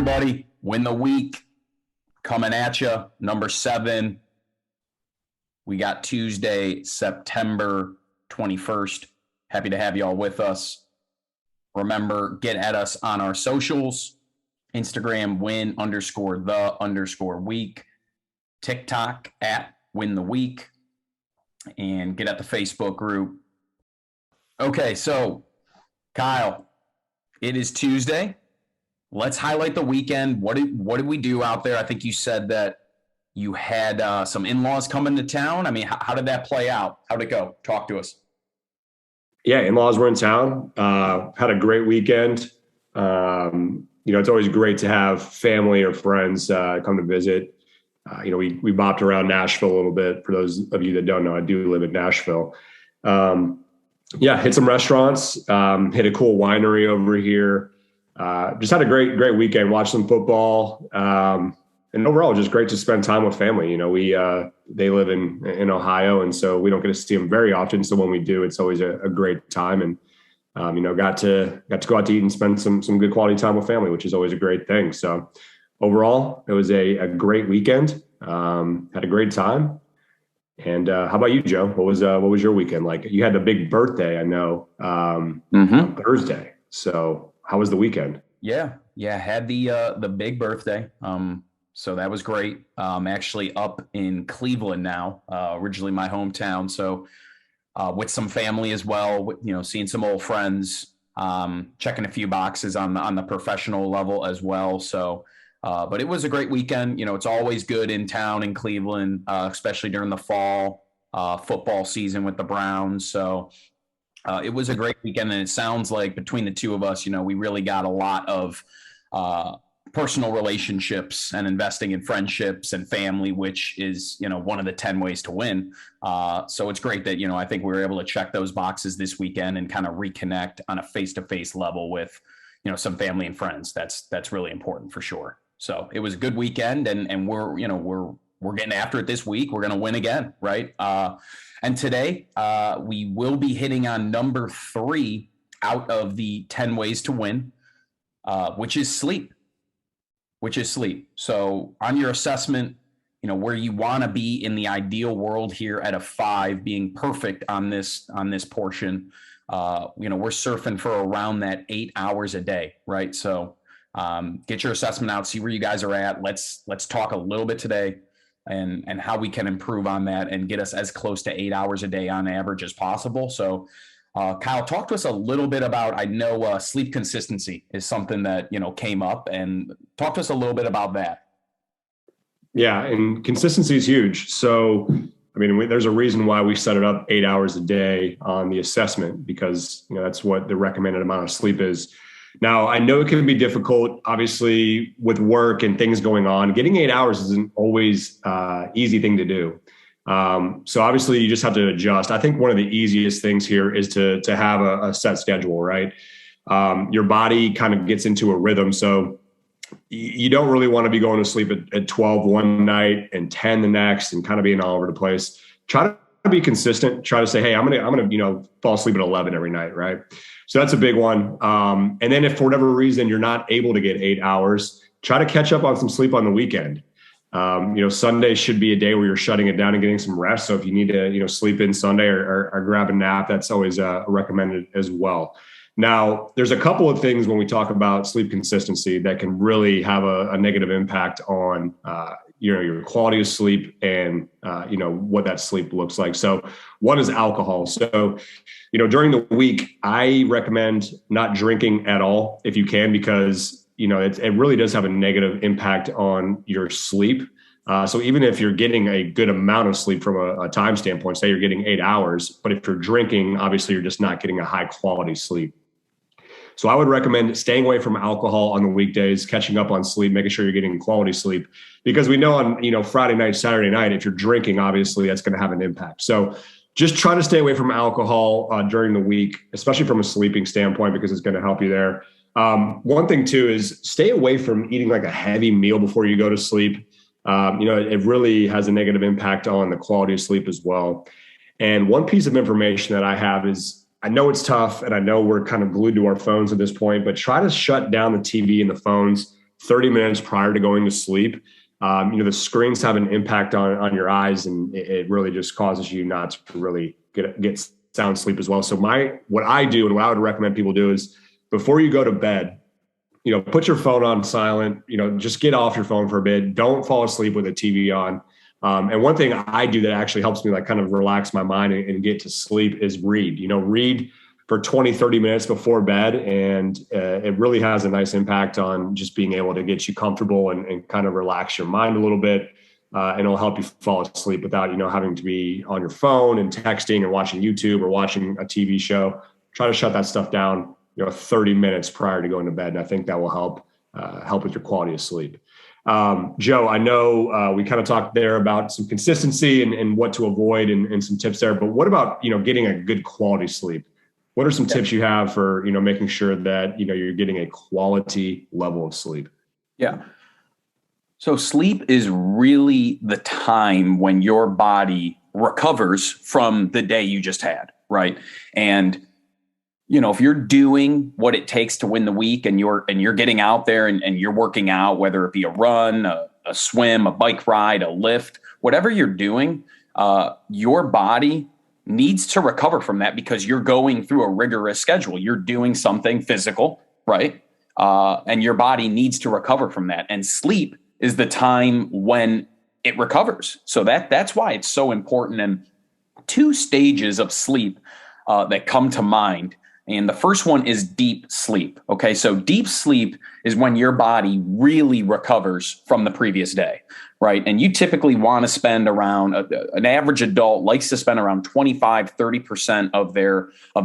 everybody. Win the week coming at you. Number 7. We got Tuesday, September 21st. Happy to have you all with us. Remember, get at us on our socials. Instagram, win_the_week. TikTok at win the week. And get at the Facebook group. Okay, so Kyle, it is Tuesday. Let's highlight the weekend. What did we do out there? I think you said that you had some in-laws coming to town. I mean, how did that play out? How'd it go? Talk to us. Yeah, in-laws were in town. Had a great weekend. It's always great to have family or friends come to visit. We bopped around Nashville a little bit. For those of you that don't know, I do live in Nashville. Hit some restaurants, hit a cool winery over here. Just had a great weekend, watched some football. And overall, just great to spend time with family. They live in Ohio, and so we don't get to see them very often. So when we do, it's always a great time. And, got to go out to eat and spend some good quality time with family, which is always a great thing. So overall, it was a great weekend. Had a great time. And how about you, Joe? What was your weekend like? You had a big birthday, I know, on Thursday. So how was the weekend? Yeah. Had the big birthday. So that was great. Actually up in Cleveland now, originally my hometown. So with some family as well, seeing some old friends, checking a few boxes on the professional level as well. So, but it was a great weekend. It's always good in town in Cleveland, especially during the fall football season with the Browns. So it was a great weekend. And it sounds like between the two of us, we really got a lot of personal relationships and investing in friendships and family, which is, one of the 10 ways to win. So it's great that, I think we were able to check those boxes this weekend and kind of reconnect on a face-to-face level with, some family and friends. That's really important for sure. So it was a good weekend, and we're getting after it this week. We're going to win again. Right. And today we will be hitting on number 3 out of the 10 ways to win, which is sleep. So on your assessment, where you want to be in the ideal world here at a 5, being perfect on this portion, we're surfing for around that 8 hours a day, right? So get your assessment out, see where you guys are at. Let's talk a little bit today and how we can improve on that and get us as close to 8 hours a day on average as possible. So Kyle, talk to us a little bit about, I know sleep consistency is something that, came up, and talk to us a little bit about that. Yeah. And consistency is huge. So, there's a reason why we set it up 8 hours a day on the assessment, because, that's what the recommended amount of sleep is. Now, I know it can be difficult, obviously, with work and things going on. Getting 8 hours isn't always easy thing to do. So obviously you just have to adjust. I think one of the easiest things here is to have a set schedule, right? Your body kind of gets into a rhythm. So you don't really want to be going to sleep at 12 one night and 10 the next and kind of being all over the place. Try to be consistent. Try to say, hey, I'm going to fall asleep at 11 every night. Right. So that's a big one. And then if for whatever reason you're not able to get 8 hours, try to catch up on some sleep on the weekend. Sunday should be a day where you're shutting it down and getting some rest. So if you need to, sleep in Sunday or grab a nap, that's always recommended as well. Now, there's a couple of things when we talk about sleep consistency that can really have a negative impact on, your quality of sleep and, what that sleep looks like. So one is alcohol. So, during the week, I recommend not drinking at all if you can, because it really does have a negative impact on your sleep. So even if you're getting a good amount of sleep from a time standpoint, say you're getting 8 hours, but if you're drinking, obviously you're just not getting a high quality sleep. So I would recommend staying away from alcohol on the weekdays, catching up on sleep, making sure you're getting quality sleep, because we know on, Friday night, Saturday night, if you're drinking, obviously that's going to have an impact. So just try to stay away from alcohol during the week, especially from a sleeping standpoint, because it's going to help you there. One thing too is stay away from eating like a heavy meal before you go to sleep. It really has a negative impact on the quality of sleep as well. And one piece of information that I have is, I know it's tough and I know we're kind of glued to our phones at this point, but try to shut down the TV and the phones 30 minutes prior to going to sleep. The screens have an impact on your eyes, and it really just causes you not to really get sound sleep as well. So what I do and what I would recommend people do is before you go to bed, put your phone on silent, just get off your phone for a bit. Don't fall asleep with a TV on. And one thing I do that actually helps me like kind of relax my mind and get to sleep is read. Read for 20, 30 minutes before bed. And it really has a nice impact on just being able to get you comfortable and kind of relax your mind a little bit. And it'll help you fall asleep without, having to be on your phone and texting and watching YouTube or watching a TV show. Try to shut that stuff down, 30 minutes prior to going to bed. And I think that will help with your quality of sleep. Joe, I know we kind of talked there about some consistency and what to avoid and some tips there, but what about, getting a good quality sleep? What are some tips you have for, making sure that, you're getting a quality level of sleep? Yeah. So sleep is really the time when your body recovers from the day you just had, right? And if you're doing what it takes to win the week and you're getting out there and you're working out, whether it be a run, a swim, a bike ride, a lift, whatever you're doing, your body needs to recover from that because you're going through a rigorous schedule. You're doing something physical, right? And your body needs to recover from that. And sleep is the time when it recovers. So that's why it's so important. And 2 stages of sleep that come to mind. And the first one is deep sleep. Okay. So deep sleep is when your body really recovers from the previous day, right? And you typically want to spend around an average adult likes to spend around 25, 30% of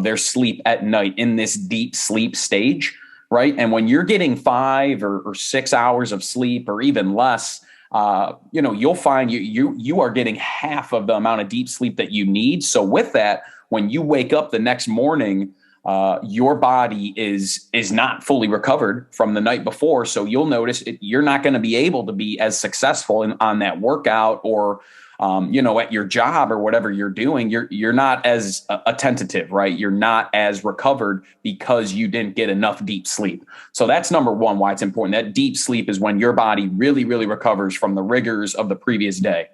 their sleep at night in this deep sleep stage, right? And when you're getting 5 or 6 hours of sleep or even less, you'll find you are getting half of the amount of deep sleep that you need. So with that, when you wake up the next morning, your body is not fully recovered from the night before. So you'll notice you're not going to be able to be as successful on that workout or, at your job or whatever you're doing. You're not as attentive, right? You're not as recovered because you didn't get enough deep sleep. So that's number one, why it's important. That deep sleep is when your body really, really recovers from the rigors of the previous day.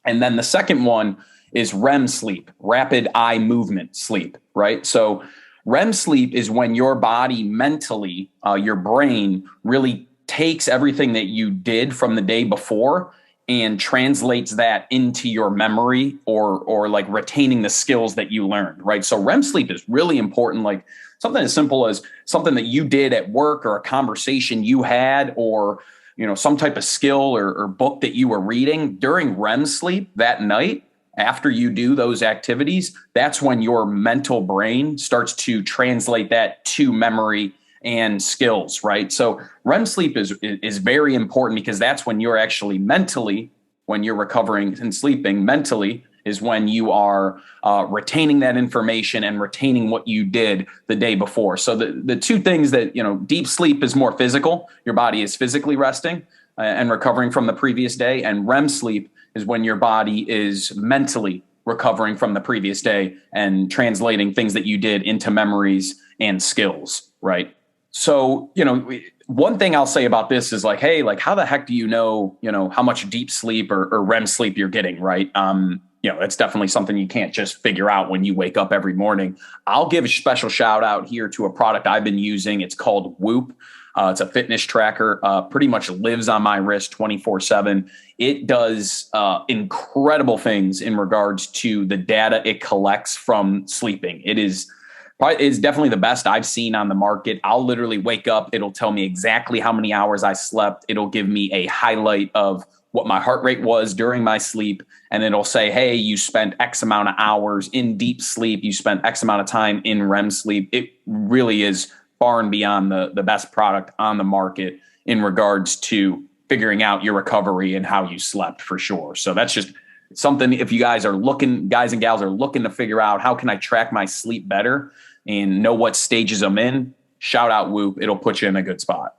And then the second one is REM sleep, rapid eye movement sleep, right? So REM sleep is when your body mentally, your brain really takes everything that you did from the day before and translates that into your memory or like retaining the skills that you learned, right? So REM sleep is really important, like something as simple as something that you did at work or a conversation you had or, some type of skill or book that you were reading during REM sleep that night. After you do those activities, that's when your mental brain starts to translate that to memory and skills, right? So REM sleep is very important because that's when you're actually mentally, when you're recovering and sleeping mentally, is when you are retaining that information and retaining what you did the day before. So the 2 things that, deep sleep is more physical. Your body is physically resting and recovering from the previous day. And REM sleep is when your body is mentally recovering from the previous day and translating things that you did into memories and skills, right? So, one thing I'll say about this is like, hey, like how the heck do you know how much deep sleep or REM sleep you're getting, right? It's definitely something you can't just figure out when you wake up every morning. I'll give a special shout out here to a product I've been using. It's called Whoop. It's a fitness tracker, pretty much lives on my wrist 24/7. It does incredible things in regards to the data it collects from sleeping. It's definitely the best I've seen on the market. I'll literally wake up. It'll tell me exactly how many hours I slept. It'll give me a highlight of what my heart rate was during my sleep. And it'll say, hey, you spent X amount of hours in deep sleep. You spent X amount of time in REM sleep. It really is far and beyond the best product on the market in regards to figuring out your recovery and how you slept for sure. So that's just something, if you guys and gals are looking to figure out how can I track my sleep better and know what stages I'm in, shout out Whoop. It'll put you in a good spot.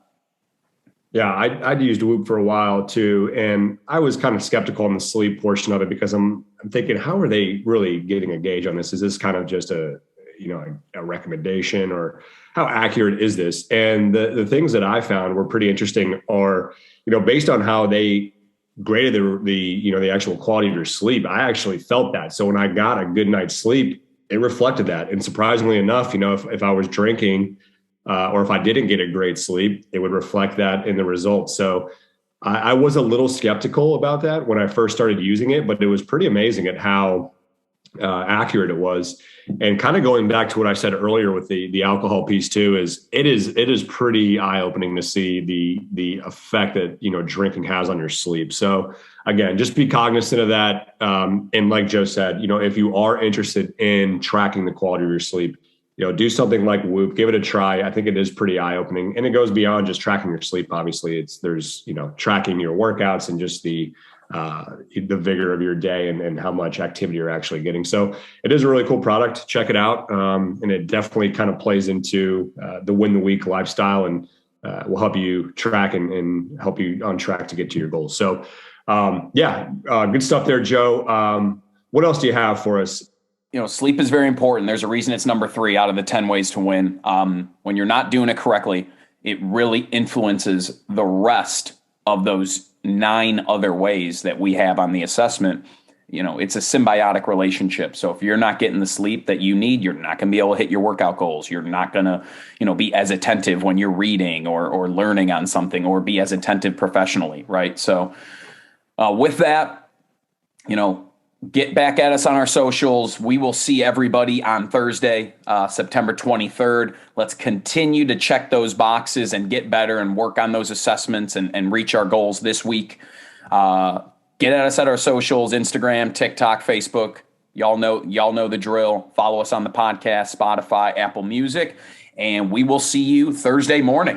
Yeah, I'd used Whoop for a while too. And I was kind of skeptical on the sleep portion of it because I'm thinking, how are they really getting a gauge on this? Is this kind of just a recommendation, or how accurate is this? And the things that I found were pretty interesting are, based on how they graded the actual quality of your sleep. I actually felt that. So when I got a good night's sleep, it reflected that. And surprisingly enough, if I was drinking or if I didn't get a great sleep, it would reflect that in the results. So I was a little skeptical about that when I first started using it, but it was pretty amazing at how accurate it was. And kind of going back to what I said earlier with the alcohol piece too, it is pretty eye-opening to see the effect that drinking has on your sleep. So again, just be cognizant of that. And like Joe said, if you are interested in tracking the quality of your sleep, do something like Whoop, give it a try. I think it is pretty eye-opening, and it goes beyond just tracking your sleep. Obviously, there's tracking your workouts and just the vigor of your day and how much activity you're actually getting. So it is a really cool product. Check it out, and it definitely kind of plays into the win the week lifestyle, and will help you track and help you on track to get to your goals. So good stuff there, Joe. What else do you have for us? Sleep is very important. There's a reason it's number 3 out of the 10 ways to win. When you're not doing it correctly, it really influences the rest of those 9 other ways that we have on the assessment. It's a symbiotic relationship. So if you're not getting the sleep that you need, you're not going to be able to hit your workout goals. You're not going to, be as attentive when you're reading or learning on something, or be as attentive professionally, right? So with that, get back at us on our socials. We will see everybody on Thursday, September 23rd. Let's continue to check those boxes and get better and work on those assessments and reach our goals this week. Get at us at our socials, Instagram, TikTok, Facebook. Y'all know the drill. Follow us on the podcast, Spotify, Apple Music, and we will see you Thursday morning.